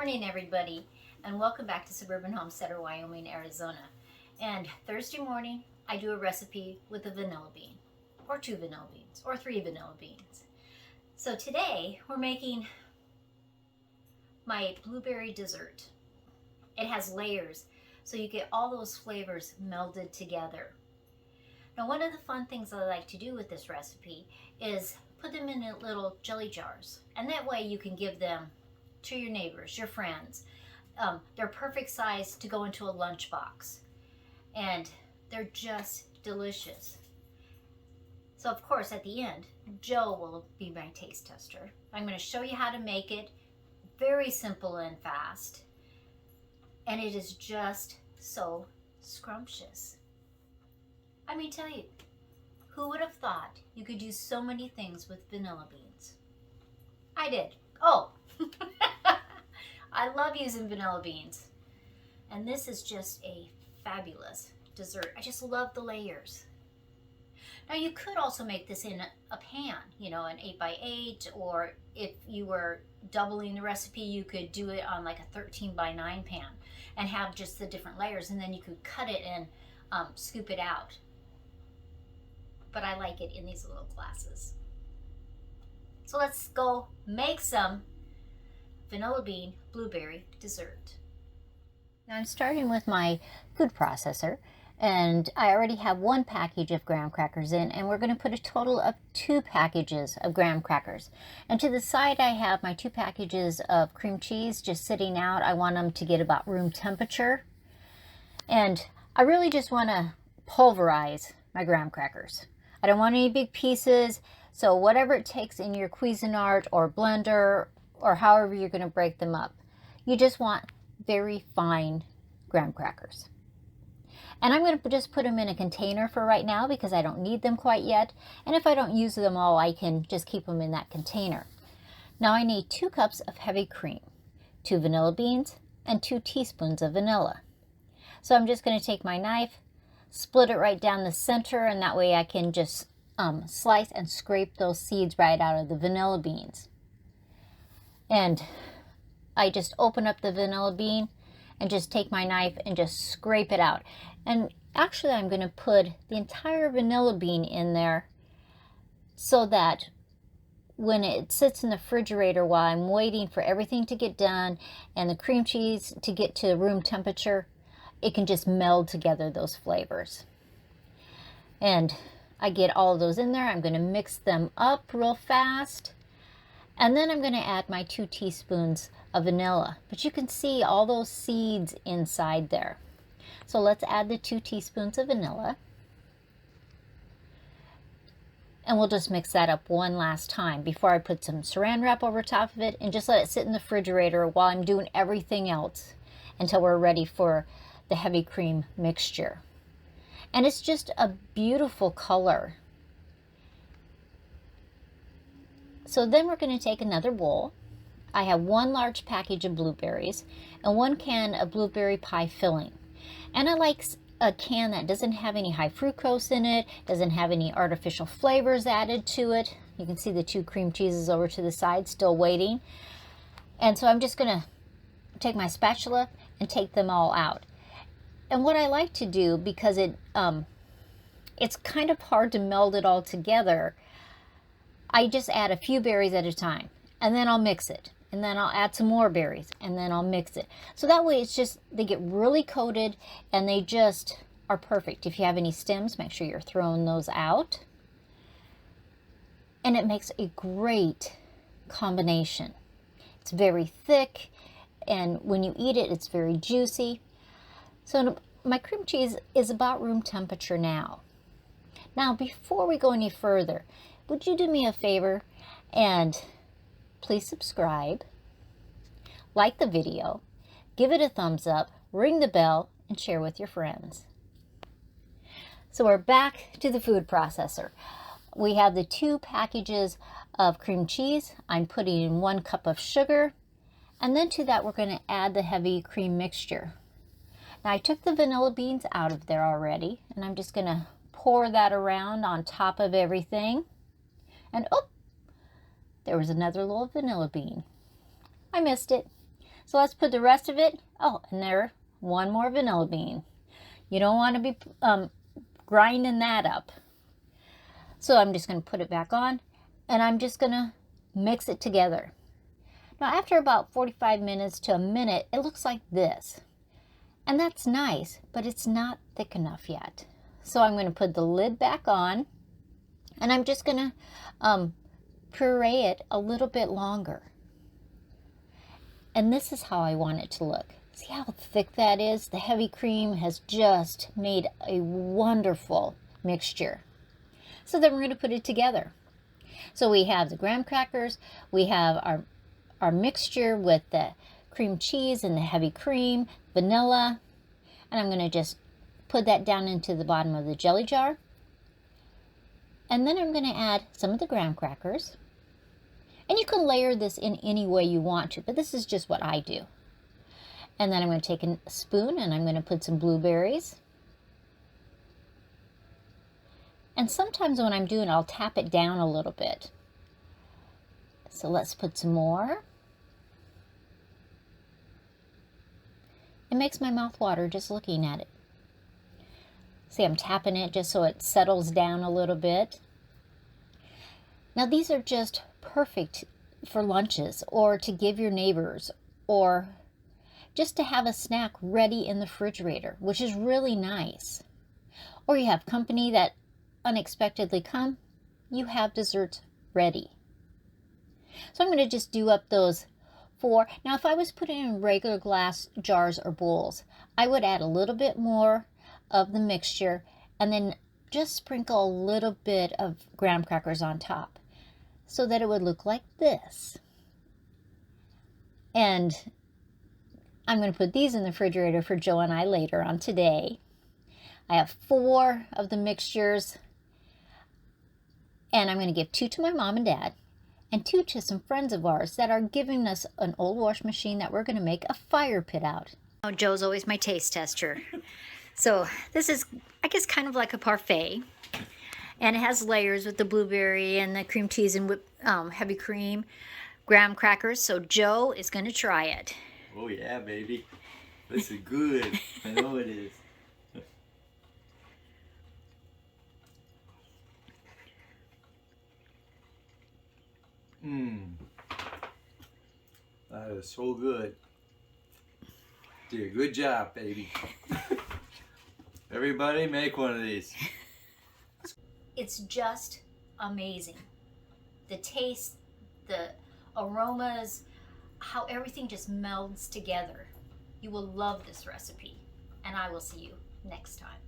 morning, everybody, and welcome back to Suburban Homesteader, Wyoming, Arizona. And Thursday morning, I do a recipe with a vanilla bean, or 2 vanilla beans, or 3 vanilla beans. So today, we're making my blueberry dessert. It has layers, so you get all those flavors melded together. Now, one of the fun things I like to do with this recipe is put them in little jelly jars, and that way you can give them to your neighbors, your friends. They're perfect size to go into a lunchbox, and they're just delicious. So of course at the end, Joe will be my taste tester. I'm going to show you how to make it. Very simple and fast, and it is just so scrumptious. I mean, tell you, who would have thought you could do so many things with vanilla beans? I did. Oh, I love using vanilla beans. And this is just a fabulous dessert. I just love the layers. Now you could also make this in a pan, you know, an 8x8, or if you were doubling the recipe, you could do it on like a 13x9 pan and have just the different layers, and then you could cut it and scoop it out. But I like it in these little glasses. So let's go make some vanilla bean blueberry dessert. Now I'm starting with my food processor, and I already have 1 package of graham crackers in, and we're going to put a total of 2 packages of graham crackers. And to the side I have my 2 packages of cream cheese just sitting out. I want them to get about room temperature, and I really just want to pulverize my graham crackers. I don't want any big pieces, so whatever it takes in your Cuisinart or blender or however you're going to break them up, you just want very fine graham crackers. And I'm going to just put them in a container for right now because I don't need them quite yet. And if I don't use them all, I can just keep them in that container. Now I need 2 cups of heavy cream, 2 vanilla beans, and 2 teaspoons of vanilla. So I'm just going to take my knife, split it right down the center, and that way I can just slice and scrape those seeds right out of the vanilla beans. And I just open up the vanilla bean and just take my knife and just scrape it out. And actually I'm going to put the entire vanilla bean in there so that when it sits in the refrigerator while I'm waiting for everything to get done and the cream cheese to get to room temperature, it can just meld together those flavors. And I get all of those in there. I'm going to mix them up real fast. And then I'm going to add my 2 teaspoons of vanilla. But you can see all those seeds inside there. So let's add the 2 teaspoons of vanilla. And we'll just mix that up one last time before I put some saran wrap over top of it and just let it sit in the refrigerator while I'm doing everything else until we're ready for the heavy cream mixture. And it's just a beautiful color. So then we're going to take another bowl. I have 1 large package of blueberries and 1 can of blueberry pie filling. And I like a can that doesn't have any high fructose in it, doesn't have any artificial flavors added to it. You can see the 2 cream cheeses over to the side still waiting. And so I'm just going to take my spatula and take them all out. And what I like to do, because it's kind of hard to meld it all together, I just add a few berries at a time, and then I'll mix it, and then I'll add some more berries, and then I'll mix it. So that way it's just, they get really coated, and they just are perfect. If you have any stems, make sure you're throwing those out. And it makes a great combination. It's very thick, and when you eat it, it's very juicy. So my cream cheese is about room temperature now. Now, before we go any further, would you do me a favor and please subscribe, like the video, give it a thumbs up, ring the bell, and share with your friends. So we're back to the food processor. We have the 2 packages of cream cheese. I'm putting in 1 cup of sugar, and then to that we're going to add the heavy cream mixture. Now I took the vanilla beans out of there already, and I'm just going to pour that around on top of everything. And oh, there was another little vanilla bean. I missed it. So let's put the rest of it. Oh, and there, one more vanilla bean. You don't want to be grinding that up. So I'm just going to put it back on, and I'm just going to mix it together. Now after about 45 minutes to a minute, it looks like this. And that's nice, but it's not thick enough yet. So I'm going to put the lid back on, and I'm just going to puree it a little bit longer. And this is how I want it to look. See how thick that is? The heavy cream has just made a wonderful mixture. So then we're going to put it together. So we have the graham crackers, we have our mixture with the cream cheese and the heavy cream, vanilla, and I'm going to just put that down into the bottom of the jelly jar. And then I'm going to add some of the graham crackers. And you can layer this in any way you want to, but this is just what I do. And then I'm going to take a spoon and I'm going to put some blueberries. And sometimes when I'm doing it, I'll tap it down a little bit. So let's put some more. It makes my mouth water just looking at it. See, I'm tapping it just so it settles down a little bit. Now these are just perfect for lunches or to give your neighbors or just to have a snack ready in the refrigerator, which is really nice. Or you have company that unexpectedly come, you have desserts ready. So I'm going to just do up those 4. Now if I was putting in regular glass jars or bowls, I would add a little bit more of the mixture and then just sprinkle a little bit of graham crackers on top so that it would look like this. And I'm going to put these in the refrigerator for Joe and I later on today. I have 4 of the mixtures, and I'm going to give 2 to my mom and dad and 2 to some friends of ours that are giving us an old wash machine that we're going to make a fire pit out. Oh, Joe's always my taste tester. So this is, I guess, kind of like a parfait. And it has layers with the blueberry and the cream cheese and heavy cream, graham crackers. So Joe is going to try it. Oh yeah, baby. This is good. I know it is. Mmm. That is so good. Did a good job, baby. Everybody make one of these. It's just amazing. The taste, the aromas, how everything just melds together. You will love this recipe, and I will see you next time.